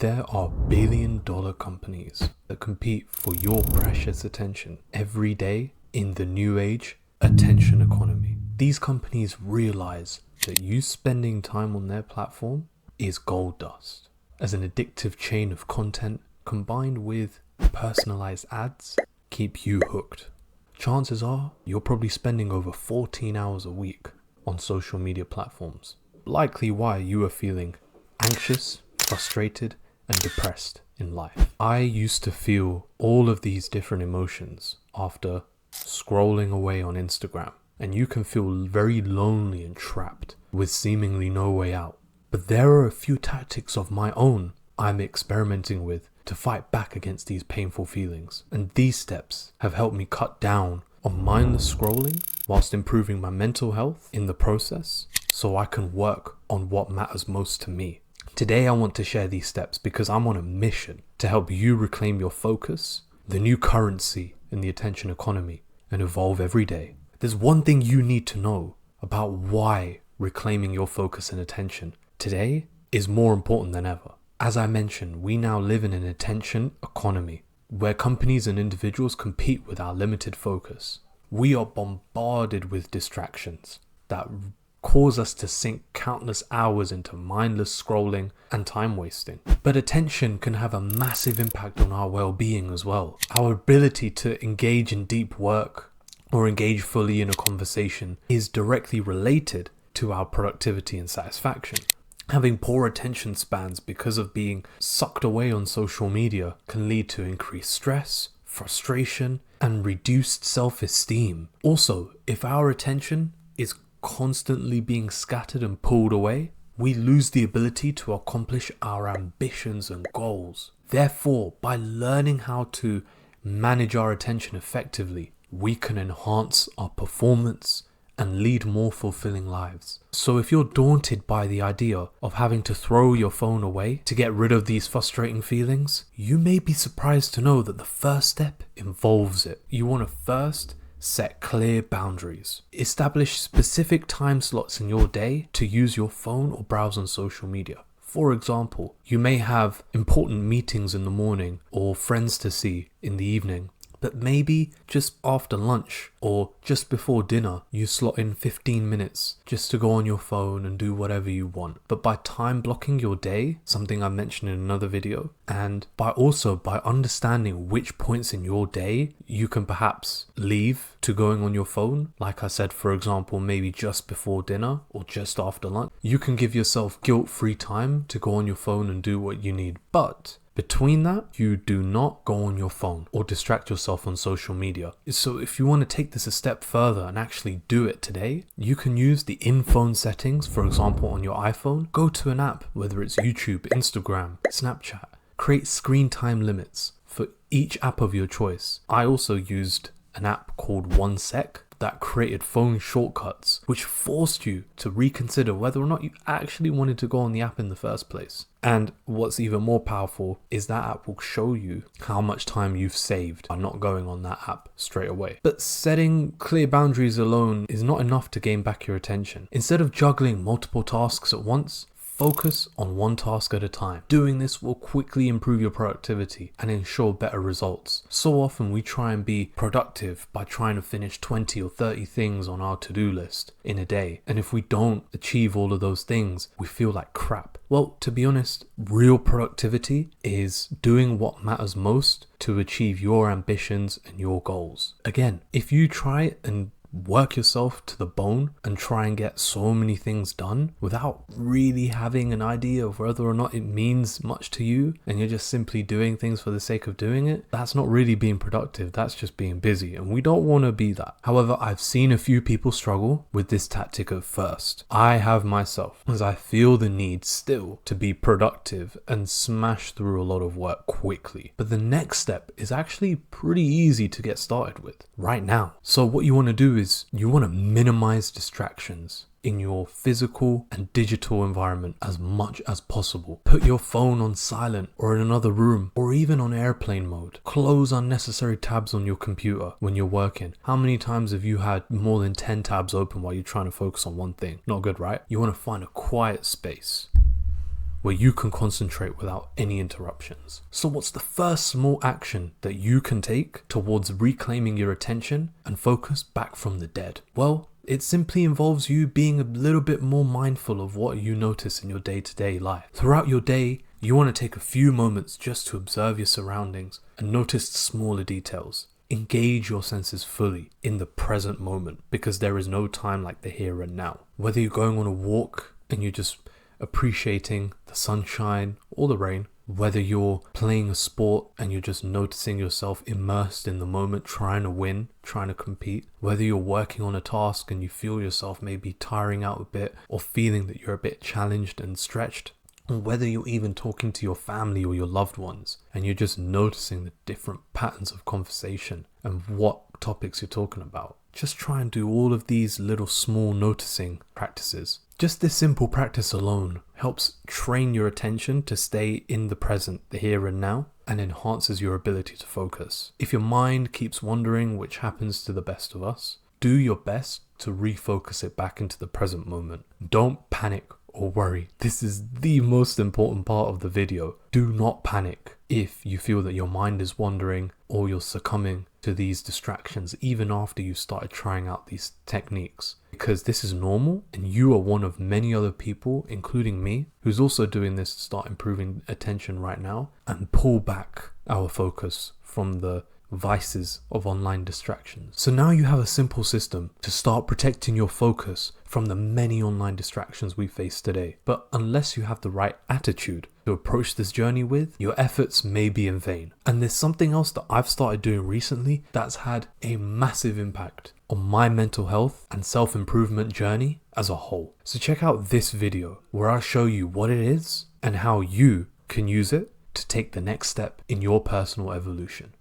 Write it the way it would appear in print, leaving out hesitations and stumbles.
There are billion-dollar companies that compete for your precious attention every day in the new age attention economy. These companies realize that you spending time on their platform is gold dust, as an addictive chain of content combined with personalized ads keep you hooked. Chances are you're probably spending over 14 hours a week on social media platforms, likely why you are feeling anxious, frustrated, and depressed in life. I used to feel all of these different emotions after scrolling away on Instagram, and you can feel very lonely and trapped with seemingly no way out. But there are a few tactics of my own I'm experimenting with to fight back against these painful feelings, and these steps have helped me cut down on mindless scrolling whilst improving my mental health in the process, so I can work on what matters most to me. Today I want to share these steps because I'm on a mission to help you reclaim your focus, the new currency in the attention economy, and evolve every day. There's one thing you need to know about why reclaiming your focus and attention today is more important than ever. As I mentioned, we now live in an attention economy where companies and individuals compete with our limited focus. We are bombarded with distractions that cause us to sink countless hours into mindless scrolling and time wasting. But attention can have a massive impact on our well-being as well. Our ability to engage in deep work or engage fully in a conversation is directly related to our productivity and satisfaction. Having poor attention spans because of being sucked away on social media can lead to increased stress, frustration, and reduced self-esteem. Also, if our attention is constantly being scattered and pulled away, we lose the ability to accomplish our ambitions and goals. Therefore, by learning how to manage our attention effectively, we can enhance our performance and lead more fulfilling lives. So if you're daunted by the idea of having to throw your phone away to get rid of these frustrating feelings, you may be surprised to know that the first step involves it. You want to first set clear boundaries. Establish specific time slots in your day to use your phone or browse on social media. For example, you may have important meetings in the morning or friends to see in the evening, but maybe just after lunch or just before dinner, you slot in 15 minutes just to go on your phone and do whatever you want. But by time blocking your day, something I mentioned in another video, and by understanding which points in your day you can perhaps leave to going on your phone, like I said, for example, maybe just before dinner or just after lunch, you can give yourself guilt-free time to go on your phone and do what you need. But between that, you do not go on your phone or distract yourself on social media. So if you want to take this a step further and actually do it today, you can use the in-phone settings, for example, on your iPhone. Go to an app, whether it's YouTube, Instagram, Snapchat. Create screen time limits for each app of your choice. I also used an app called OneSec that created phone shortcuts, which forced you to reconsider whether or not you actually wanted to go on the app in the first place. And what's even more powerful is that app will show you how much time you've saved by not going on that app straight away. But setting clear boundaries alone is not enough to gain back your attention. Instead of juggling multiple tasks at once, focus on one task at a time. Doing this will quickly improve your productivity and ensure better results. So often we try and be productive by trying to finish 20 or 30 things on our to-do list in a day. And if we don't achieve all of those things, we feel like crap. Well, to be honest, real productivity is doing what matters most to achieve your ambitions and your goals. Again, if you try and work yourself to the bone and try and get so many things done without really having an idea of whether or not it means much to you, and you're just simply doing things for the sake of doing it, that's not really being productive. That's just being busy, and we don't want to be that. However, I've seen a few people struggle with this tactic at first. I have myself, as I feel the need still to be productive and smash through a lot of work quickly. But the next step is actually pretty easy to get started with right now. So what you want to do is you want to minimize distractions in your physical and digital environment as much as possible. Put your phone on silent or in another room or even on airplane mode. Close unnecessary tabs on your computer when you're working. How many times have you had more than 10 tabs open while you're trying to focus on one thing? Not good, right? You want to find a quiet space where you can concentrate without any interruptions. So what's the first small action that you can take towards reclaiming your attention and focus back from the dead? Well, it simply involves you being a little bit more mindful of what you notice in your day-to-day life. Throughout your day, you want to take a few moments just to observe your surroundings and notice smaller details. Engage your senses fully in the present moment, because there is no time like the here and now. Whether you're going on a walk and you're just appreciating the sunshine or the rain, whether you're playing a sport and you're just noticing yourself immersed in the moment, trying to win, trying to compete, whether you're working on a task and you feel yourself maybe tiring out a bit or feeling that you're a bit challenged and stretched, or whether you're even talking to your family or your loved ones and you're just noticing the different patterns of conversation and what topics you're talking about. Just try and do all of these little small noticing practices. Just this simple practice alone helps train your attention to stay in the present, the here and now, and enhances your ability to focus. If your mind keeps wandering, which happens to the best of us, do your best to refocus it back into the present moment. Don't panic or worry. This is the most important part of the video. Do not panic if you feel that your mind is wandering or you're succumbing to these distractions even after you started trying out these techniques, because this is normal and you are one of many other people, including me, who's also doing this to start improving attention right now and pull back our focus from the vices of online distractions. So now you have a simple system to start protecting your focus from the many online distractions we face today. But unless you have the right attitude to approach this journey with, your efforts may be in vain. And there's something else that I've started doing recently that's had a massive impact on my mental health and self-improvement journey as a whole. So check out this video where I'll show you what it is and how you can use it to take the next step in your personal evolution.